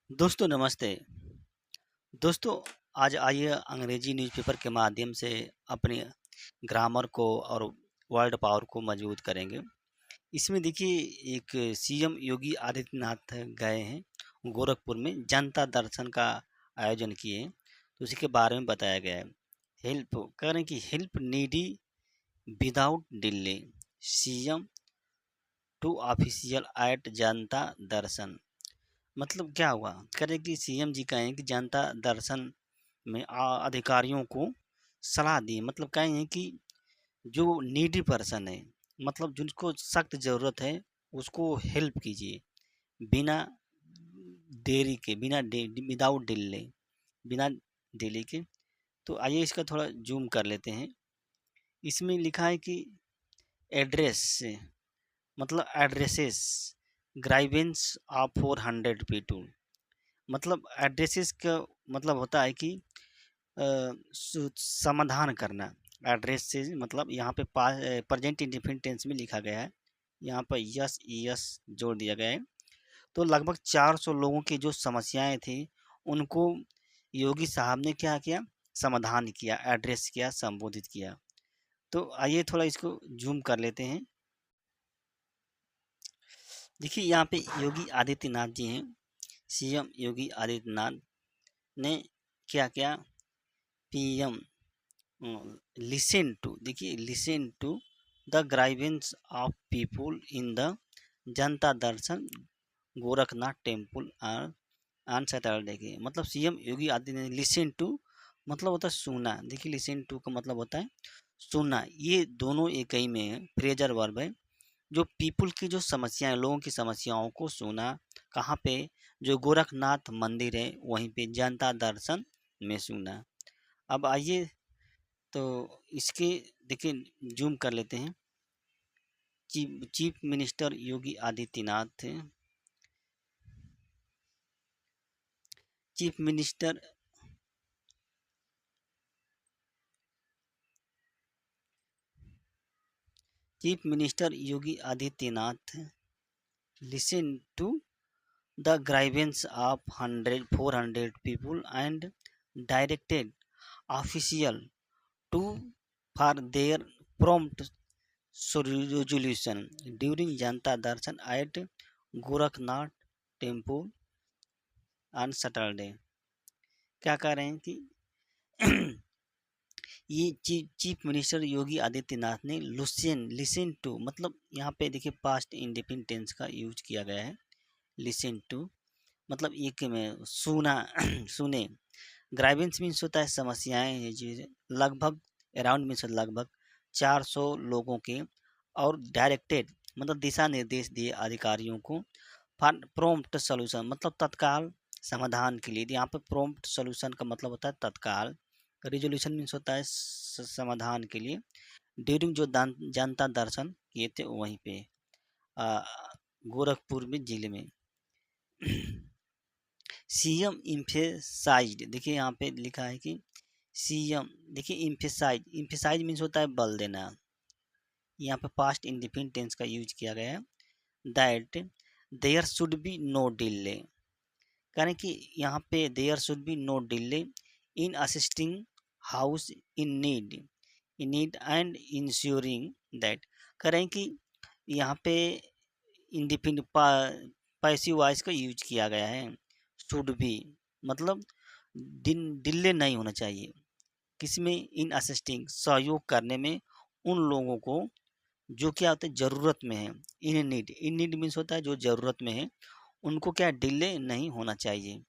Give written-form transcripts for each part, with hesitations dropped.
दोस्तों नमस्ते। दोस्तों आज आइए अंग्रेजी न्यूज़पेपर के माध्यम से अपनी ग्रामर को और वर्ड पावर को मजबूत करेंगे। इसमें देखिए एक सीएम योगी आदित्यनाथ गए हैं गोरखपुर में जनता दर्शन का आयोजन किए हैं, तो उसी के बारे में बताया गया है। हेल्प कह रहे हैं कि help needy without delay, CM to official at जनता दर्शन। मतलब क्या हुआ, कह रहे कि सीएम जी कहें कि जनता दर्शन में अधिकारियों को सलाह दी, मतलब कहें कि जो नीडी पर्सन है, मतलब जिनको सख्त ज़रूरत है, उसको हेल्प कीजिए बिना देरी के, विदाउट डिले, बिना डिले के। तो आइए इसका थोड़ा जूम कर लेते हैं। इसमें लिखा है कि एड्रेस मतलब एड्रेसेस ग्राइवेंस ऑफ 400 पीटू, मतलब एड्रेसेस का मतलब होता है कि समाधान करना। एड्रेस से मतलब यहाँ पे प्रेजेंट इंडिफिनिट टेंस में लिखा गया है, यहाँ पर यस यस जोड़ दिया गया है। तो लगभग 400 लोगों की जो समस्याएं थी उनको योगी साहब ने क्या किया, समाधान किया, एड्रेस किया, संबोधित किया। तो आइए थोड़ा इसको जूम कर लेते हैं। देखिए यहाँ पे योगी आदित्यनाथ जी हैं, सीएम योगी आदित्यनाथ ने क्या किया, पीएम लिसन टू, देखिए listen to the grievance of people in the Janata Darshan Gorakhnath temple on Saturday के। मतलब CM Yogi Adityanath listen to मतलब होता है सुना। देखिए लिसन टू का मतलब होता है सुनना, ये दोनों एक ही में है, फ्रेजर वर्ब है। जो पीपुल की जो समस्याएं, लोगों की समस्याओं को सुना, कहाँ पे, जो गोरखनाथ मंदिर है वहीं पे जनता दर्शन में सुना। अब आइए तो इसके देखिए जूम कर लेते हैं। Chief minister Yogi Adityanath, chief minister chief minister Yogi Adityanath listen to the grievance of 400 people and directed official to for their prompt resolution during Janata Darshan at Gorakhnath temple on Saturday. क्या कह रहे हैं कि ये चीफ मिनिस्टर योगी आदित्यनाथ ने लिसन टू, मतलब यहाँ पे देखिए पास्ट इंडिफिनिट टेंस का यूज किया गया है। लिसन टू मतलब एक में सुना सुने। ग्राइवेंस मीन्स होता है समस्याएं हैं जी, लगभग अराउंड मीन्स लगभग 400 लोगों के, और डायरेक्टेड मतलब दिशा निर्देश दिए अधिकारियों को, फॉर प्रॉम्प्ट सॉल्यूशन मतलब तत्काल समाधान के लिए। यहाँ पे प्रॉम्प्ट सॉल्यूशन का मतलब होता है तत्काल, रिजोल्यूशन मीन्स होता है समाधान के लिए। ड्यूरिंग जो जनता दर्शन किए थे वहीं पे आ, गोरखपुर में जिले में। सीएम इम्फेसाइज्ड, देखिए यहाँ पे लिखा है कि सीएम, देखिए इम्फेसाइज मीन्स होता है बल देना। यहाँ पे पास्ट इंडिफिनिट टेंस का यूज किया गया है। That there should be no delay, कारण कि यहाँ पे there should be no delay in assisting house in need and ensuring that. करें कि यहाँ पे इंडिपेंडेंट पैसिव वॉइस का यूज किया गया है। शुड बी मतलब डिले नहीं होना चाहिए, किसमें, इन असिस्टिंग सहयोग करने में उन लोगों को जो क्या होता है ज़रूरत में है। इन नीड मीन्स होता है जो ज़रूरत में है, उनको क्या डिले नहीं होना चाहिए।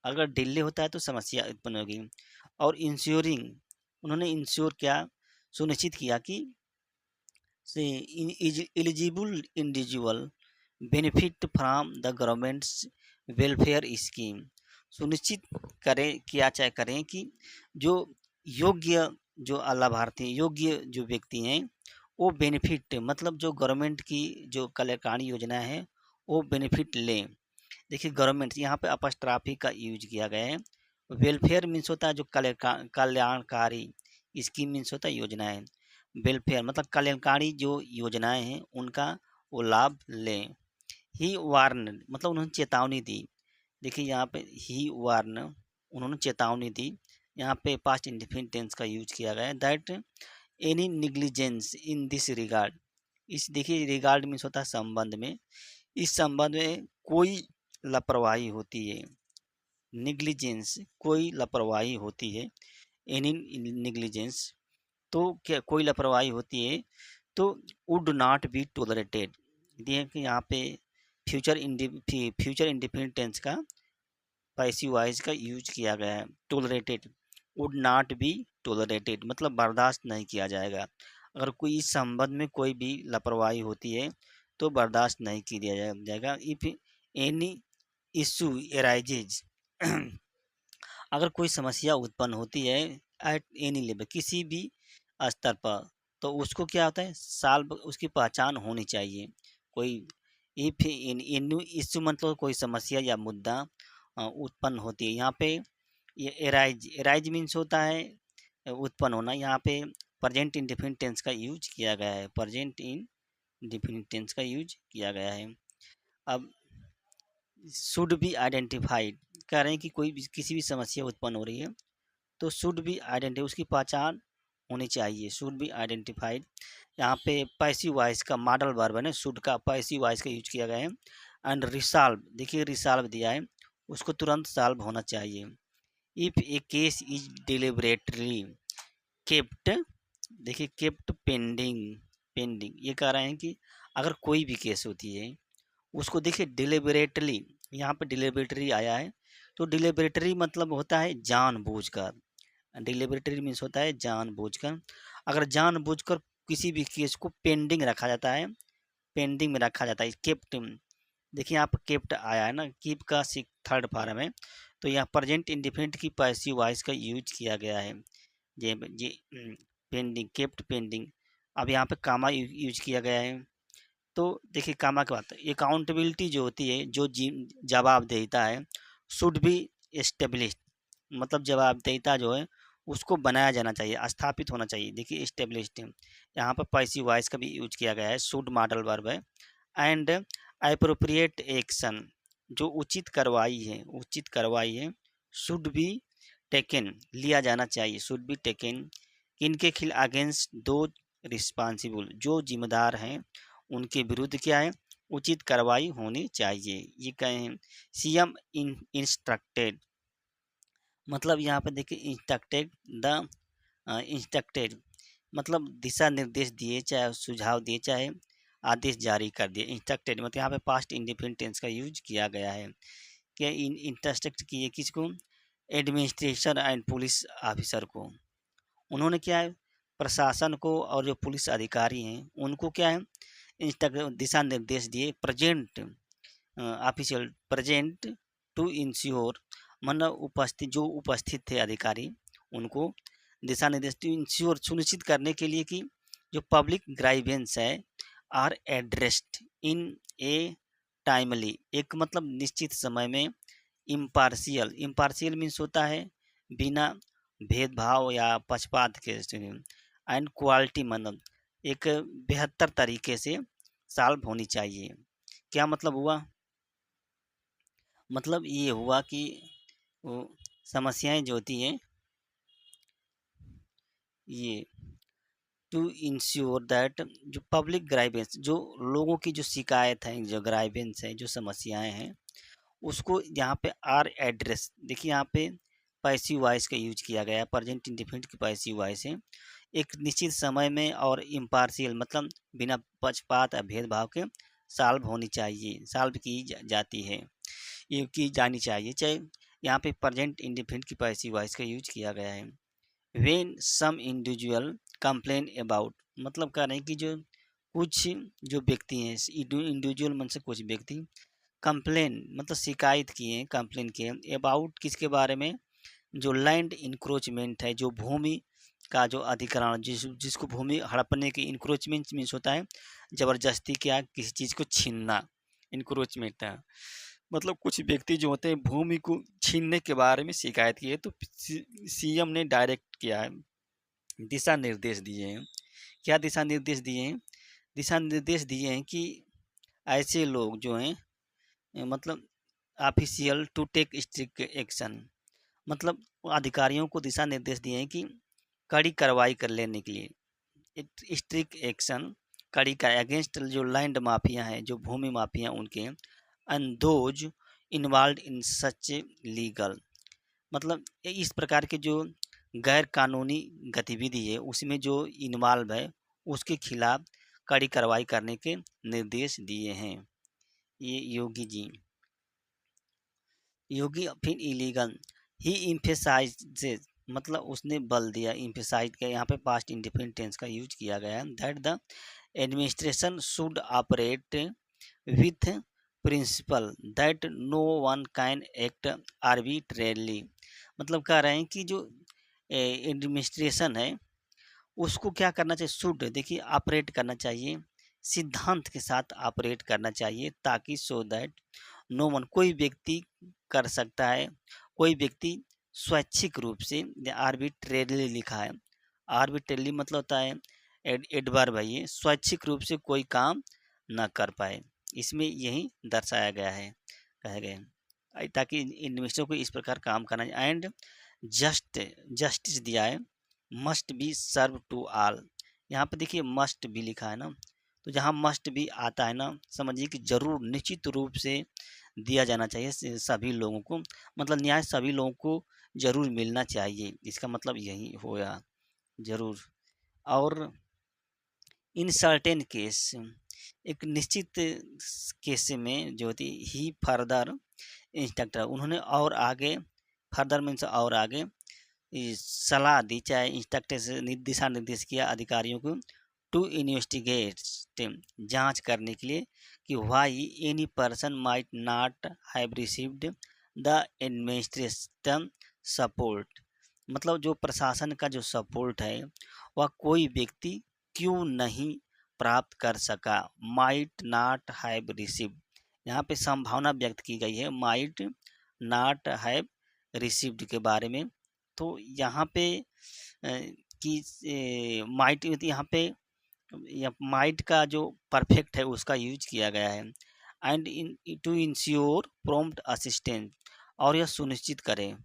अगर डिले होता है तो समस्या उत्पन्न होगी। और इंश्योरिंग, उन्होंने इंश्योर क्या, सुनिश्चित किया कि से eligible individual benefit from the governments welfare scheme. सुनिश्चित करें, किया चाहे करें कि जो योग्य, जो लाभार्थी योग्य जो व्यक्ति हैं वो बेनिफिट मतलब जो गवर्नमेंट की जो कल्याणकारी योजना है वो बेनिफिट लें। देखिए गवर्नमेंट यहाँ पे अपस्ट्राफी का यूज किया गया है। वेलफेयर मीन्स होता है जो कल्याणकारी, स्कीम मीन्स होता है योजनाएं। वेलफेयर मतलब कल्याणकारी जो योजनाएं हैं उनका वो लाभ लें। ही वार्न मतलब उन्होंने चेतावनी दी देखिए यहाँ पे ही वार्न, उन्होंने चेतावनी दी। यहाँ पे पास्ट इंडेफिनिट टेंस का यूज किया गया है। That any negligence in this regard, इस देखिए रिगार्ड मीन्स होता है संबंध में, इस संबंध में कोई लापरवाही होती है, निग्लिजेंस कोई लापरवाही होती है, एनी निग्लिजेंस तो क्या कोई लापरवाही होती है तो वुड नॉट बी टोलरेटेड। देखिए कि यहाँ पे फ्यूचर इंडिपेंडेंट टेंस का पैसिव वॉइस का यूज किया गया है। Tolerated, would not be tolerated मतलब बर्दाश्त नहीं किया जाएगा। अगर कोई इस संबंध में कोई भी लापरवाही होती है तो बर्दाश्त नहीं किया जाएगा। इफ एनी इशू एराइजेज अगर कोई समस्या उत्पन्न होती है एट एनी लेवल, किसी भी स्तर पर, तो उसको क्या होता है सॉल्व, उसकी पहचान होनी चाहिए। कोई इफ इन इशू मतलब कोई समस्या या मुद्दा उत्पन्न होती है। यहाँ पे ये एराइज, एराइज मीन्स होता है उत्पन्न होना। यहाँ पे प्रेजेंट इंडेफिनिट टेंस का यूज किया गया है, प्रेजेंट इंडेफिनिट टेंस का यूज किया गया है। अब शुड बी आइडेंटिफाइड, कह रहे हैं कि कोई भी किसी भी समस्या उत्पन्न हो रही है तो शुड बी आइडेंटिफाई, उसकी पहचान होनी चाहिए, शुड बी आइडेंटिफाइड। यहाँ पे पैसिव वॉइस का मॉडल वर्ब है ना, शुड का पैसिव वॉइस का यूज किया गया है। एंड रिसॉल्व, देखिए रिसॉल्व दिया है, उसको तुरंत सॉल्व होना चाहिए। If A case is deliberately kept, देखिए केप्ट पेंडिंग, पेंडिंग ये कह रहे हैं कि अगर कोई भी केस होती है उसको देखिए डिलिबरेटली, यहाँ पे डिलिबरेटरी आया है तो डिलिबरेटरी मतलब होता है जानबूझकर, डिलिबरेटरी मीन्स होता है जानबूझकर। अगर जानबूझकर किसी भी केस को पेंडिंग रखा जाता है, पेंडिंग में रखा जाता है, केप्ट, देखिए यहाँ पर केप्ट आया है ना, कीप का थर्ड फॉर्म है, तो यहाँ प्रेजेंट इंडिफिनिट की पैसिव वॉइस का यूज किया गया है। ये पेंडिंग, केप्ट पेंडिंग। अब यहाँ पे कामा यूज किया गया है। तो देखिए कामा की बात है, अकाउंटेबिलिटी जो होती है, जो जवाबदेहिता है, शुड बी एस्टेब्लिश्ड, मतलब जवाबदेहिता जो है उसको बनाया जाना चाहिए, स्थापित होना चाहिए। देखिए एस्टेब्लिश्ड, यहाँ पर पैसिव वॉइस का भी यूज किया गया है, शुड मॉडल वर्ब है। एंड एप्रोप्रिएट एक्शन, जो उचित कार्रवाई है, उचित कार्रवाई है, शुड बी टेकन, लिया जाना चाहिए, शुड बी टेकन इनके अगेंस्ट दो रिस्पांसिबल, जो जिम्मेदार हैं उनके विरुद्ध क्या है उचित कार्रवाई होनी चाहिए। ये कहें सीएम इंस्ट्रक्टेड, मतलब यहाँ पे देखिए इंस्ट्रक्टेड द, इंस्ट्रक्टेड मतलब दिशा निर्देश दिए, चाहे सुझाव दिए, चाहे आदेश जारी कर दिए। इंस्ट्रक्टेड मतलब यहाँ पे पास्ट इंडिफिनिट टेंस का यूज किया गया है कि इंस्ट्रक्ट किए किसको, एडमिनिस्ट्रेशन एंड पुलिस ऑफिसर को। उन्होंने क्या है प्रशासन को और जो पुलिस अधिकारी हैं उनको क्या है दिशा निर्देश दिए, present official, present to ensure, मतलब उपस्थित, जो उपस्थित थे अधिकारी उनको दिशा निर्देश टू इंश्योर, सुनिश्चित करने के लिए कि जो पब्लिक ग्राइवेंस है are addressed in a timely, एक मतलब निश्चित समय में, इम्पार्शियल, इम्पार्शियल मीन्स होता है बिना भेदभाव या पक्षपात के, एंड क्वालिटी मतलब एक बेहतर तरीके से सॉल्व होनी चाहिए। क्या मतलब हुआ, मतलब ये हुआ कि वो समस्याएं जो होती हैं ये टू इंश्योर दैट, जो पब्लिक ग्राइवेंस, जो लोगों की जो शिकायत है, जो ग्राइवेंस है, जो समस्याएं हैं उसको यहाँ पे आर एड्रेस, देखिए यहाँ पे पैसिव वॉइस का यूज किया गया है, प्रेजेंट इंडिफिनिट की पैसिव वॉइस है, एक निश्चित समय में और इम्पार्शियल मतलब बिना पक्षपात या भेदभाव के सॉल्व होनी चाहिए, सॉल्व की जाती है, ये की जानी चाहिए, चाहे यहाँ पे प्रेजेंट इंडिफिनिट की पैसिव वॉइस का यूज किया गया है। When some individual complain about, मतलब कह रहे हैं कि जो कुछ जो व्यक्ति हैं, इंडिविजुअल मन से कुछ व्यक्ति कंप्लेन मतलब शिकायत किए, कंप्लेन किए अबाउट किसके बारे में, जो लैंड इंक्रोचमेंट है, जो भूमि का जो अधिग्रहण, जिसको भूमि हड़पने की, इंक्रोचमेंट मीन्स होता है जबरदस्ती क्या किसी चीज़ को छीनना, इंक्रोचमेंट है, मतलब कुछ व्यक्ति जो होते हैं भूमि को छीनने के बारे में शिकायत की है तो सीएम ने डायरेक्ट किया है, दिशा निर्देश दिए हैं। क्या दिशा निर्देश दिए हैं, दिशा निर्देश दिए हैं कि ऐसे लोग जो हैं मतलब official to take strict action, मतलब अधिकारियों को दिशा निर्देश दिए हैं कि कड़ी कार्रवाई कर लेने के लिए, स्ट्रिक्ट एक्शन कड़ी का अगेंस्ट जो लैंड माफिया हैं, जो भूमि माफिया उनके, and those involve in such legal, मतलब इस प्रकार के जो गैर कानूनी गतिविधि है उसमें जो इन्वॉल्व है उसके खिलाफ कड़ी कार्रवाई करने के निर्देश दिए हैं ये योगी जी। योगी फिर इलीगल, ही इम्फेसाइजेज, मतलब उसने बल दिया, इम्फेसाइज का यहाँ पे पास्ट इंडिफिनिट टेंस का यूज किया गया है, that the administration should operate with principle that no one can act arbitrarily, मतलब कह रहे हैं कि जो एडमिनिस्ट्रेशन है उसको क्या करना चाहिए, शुड देखिए ऑपरेट करना चाहिए, सिद्धांत के साथ ऑपरेट करना चाहिए, ताकि सो दैट नो वन, कोई व्यक्ति कर सकता है, कोई व्यक्ति स्वैच्छिक रूप से, आर्बिट्रेरली लिखा है, आर्बिट्रेरली मतलब होता है एडवर्ब है, ये स्वैच्छिक रूप से कोई काम न कर पाए, इसमें यही दर्शाया गया है, कहे गए ताकि इन्वेस्टर को इस प्रकार काम करना है। एंड जस्टिस दिया है, must be serve to all, यहाँ पे देखिए मस्ट भी लिखा है ना, तो जहाँ मस्ट भी आता है ना समझिए कि जरूर निश्चित रूप से दिया जाना चाहिए सभी लोगों को, मतलब न्याय सभी लोगों को जरूर मिलना चाहिए, इसका मतलब यही होगा जरूर। और इन सर्टेन केस, एक निश्चित केस में जो होती ही फर्दर इंस्ट्रक्टर, उन्होंने और आगे, फर्दर मीन्स और आगे सलाह दी, चाहे इंस्ट्रक्टर से दिशा निर्देश किया अधिकारियों को, टू इन्वेस्टिगेट, जांच करने के लिए कि why any person might not have received the administration support, मतलब जो प्रशासन का जो सपोर्ट है वह कोई व्यक्ति क्यों नहीं प्राप्त कर सका, माइट नॉट हैव रिसीव्ड, यहाँ पे संभावना व्यक्त की गई है माइट नॉट हैव रिसीव्ड के बारे में, तो यहाँ पे कि माइट यहाँ पे या माइट का जो परफेक्ट है उसका यूज किया गया है, and in to ensure prompt assistance, और यह सुनिश्चित करें,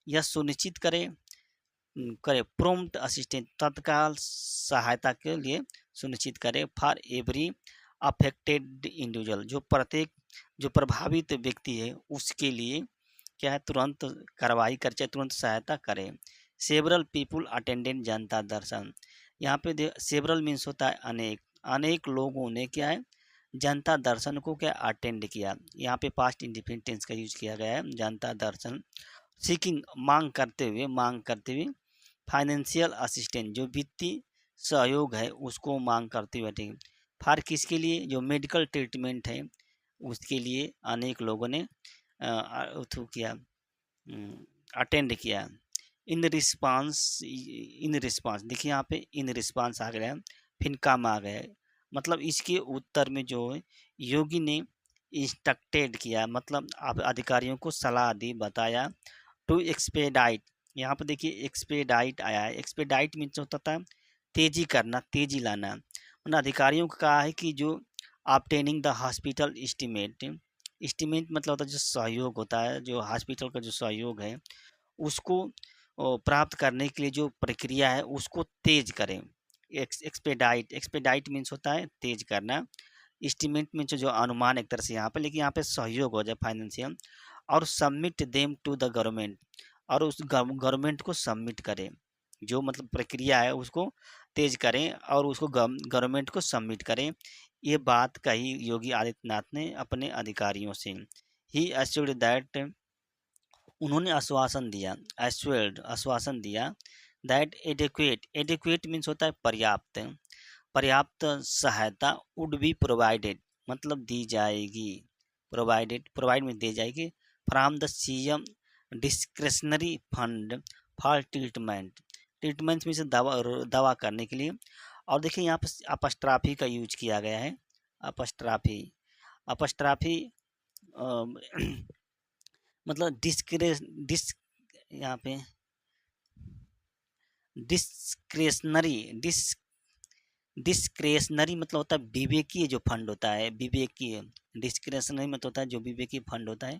यह सुनिश्चित करें करे प्रॉम्प्ट असिस्टेंस, तत्काल सहायता के लिए सुनिश्चित करे, फॉर एवरी अफेक्टेड इंडिविजुअल, जो प्रत्येक जो प्रभावित व्यक्ति है उसके लिए क्या है तुरंत कार्रवाई कर, चाहे तुरंत सहायता करें। सेवरल पीपुल अटेंडेंट, जनता दर्शन, यहाँ पे सेवरल मीन्स होता है अनेक, अनेक लोगों ने क्या है जनता दर्शन को क्या अटेंड किया, यहाँ पे पास्ट इंडिफिनिट टेंस का यूज किया गया है, जनता दर्शन। सीकिंग, मांग करते हुए, फाइनेंशियल असिस्टेंट, जो वित्तीय सहयोग है उसको मांग करते हुए, ठीक, फार किसके लिए, जो मेडिकल ट्रीटमेंट है उसके लिए अनेक लोगों ने किया, अटेंड किया। इन रिस्पांस देखिए यहाँ पे इन रिस्पांस आ गया, फिर काम आ गया, मतलब इसके उत्तर में जो योगी ने इंस्ट्रक्टेड किया, मतलब आप अधिकारियों को सलाह दी, बताया, टू एक्सपेडाइट, यहाँ पर देखिए एक्सपेडाइट आया है, एक्सपेडाइट मीन्स होता था तेजी करना, तेजी लाना, मतलब अधिकारियों को कहा है कि जो ऑब्टेनिंग द हॉस्पिटल एस्टिमेट मतलब होता है जो सहयोग होता है, जो हॉस्पिटल का जो सहयोग है उसको प्राप्त करने के लिए जो प्रक्रिया है उसको तेज करें, एक्सपेडाइट मीन्स होता है तेज करना, एस्टिमेट मीन्स जो अनुमान एक तरह से यहाँ पे, लेकिन यहाँ पे सहयोग हो जाए फाइनेंशियल, और submit them to the government, और उस गवर्नमेंट को सबमिट करें, जो मतलब प्रक्रिया है उसको तेज करें और उसको गवर्नमेंट को सबमिट करें, ये बात कही योगी आदित्यनाथ ने अपने अधिकारियों से। ही एश्योर्ड दैट, उन्होंने आश्वासन दिया दैट एडिक्वेट मीन्स होता है पर्याप्त, पर्याप्त सहायता वुड बी प्रोवाइडेड, मतलब दी जाएगी, प्रोवाइड में दी जाएगी, from the CM discretionary fund for treatment means दवा करने के लिए। और देखिए यहाँ पर अपस्ट्राफी का यूज किया गया है, अपस्ट्राफी अपस्ट्राफी मतलब यहाँ पे डिस्क्रेशनरी डिस्क्रेशनरी मतलब होता है विवेकीय जो फंड होता है, विवेकीय। डिस्क्रेशनरी मतलब होता है जो विवेकीय फंड होता है,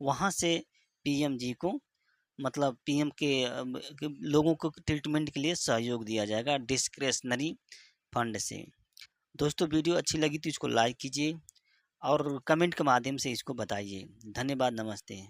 वहाँ से पीएम जी को मतलब पीएम के लोगों को ट्रीटमेंट के लिए सहयोग दिया जाएगा डिस्क्रेशनरी फंड से। दोस्तों वीडियो अच्छी लगी तो इसको लाइक कीजिए और कमेंट के माध्यम से इसको बताइए। धन्यवाद, नमस्ते।